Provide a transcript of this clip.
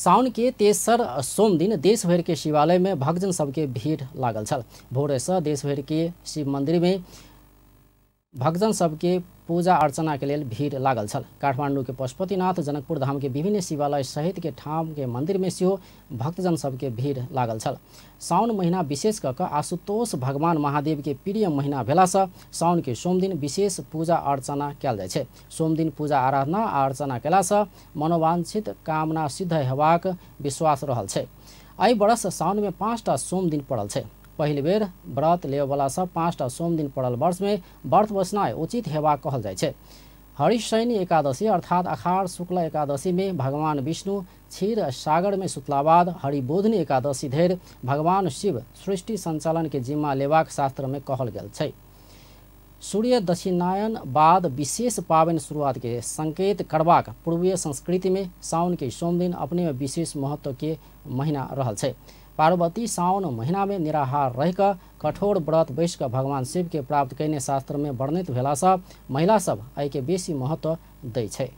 साउन के तेसर सोम दिन देश भर के शिवालय में भक्तजन सबके भीड़ लागल छल। भोरे से देश भर के शिव मंदिर में भक्तजन सबके पूजा अर्चना के लिए भीड़ लागल छल। काठमांडू के पशुपतिनाथ, जनकपुर धाम के विभिन्न शिवालय सहित के ठाम के मंदिर में सेहो भक्तजन सबके भीड़ लागल छल। साउन महीना विशेष कऽ आशुतोष भगवान महादेव के प्रिय महीना भेलासँ साउन के सोम दिन विशेष पूजा अर्चना कयल जाइ छै। सोम दिन पूजा आराधना आ अर्चना केलासँ मनोवांछित कामना सिद्ध हेबाक विश्वास रहल छै। एहि वर्ष साउन में 5टा सोम दिन पड़ल छै। पहिल बेर व्रत लेवला से 5टा सोम दिन पड़ल वर्ष में व्रत बसनाइ उचित हेबाक कहल जाइ छै। हरिशयनी एकादशी अर्थात आषाढ़ शुक्ल एकादशी में भगवान विष्णु क्षीर सागर में सुतला बाद हरिबोधनी एकादशी धरि भगवान शिव सृष्टि संचालन के जिम्मा लेबाक शास्त्र में कहल गेल छै। सूर्य दक्षिणायन बाद विशेष पावनि शुरुआत के संकेत करबाक पूर्वीय संस्कृति में साउन के सोम दिन अपने में विशेष महत्व के महीना रहल छै। पार्वती साउन महीना में निराहार रहिकऽ कठोर व्रत बैस कऽ भगवान शिव के प्राप्त कयने शास्त्र में वर्णित भेलासँ महिला सब एहि के बेसी महत्व दै छै।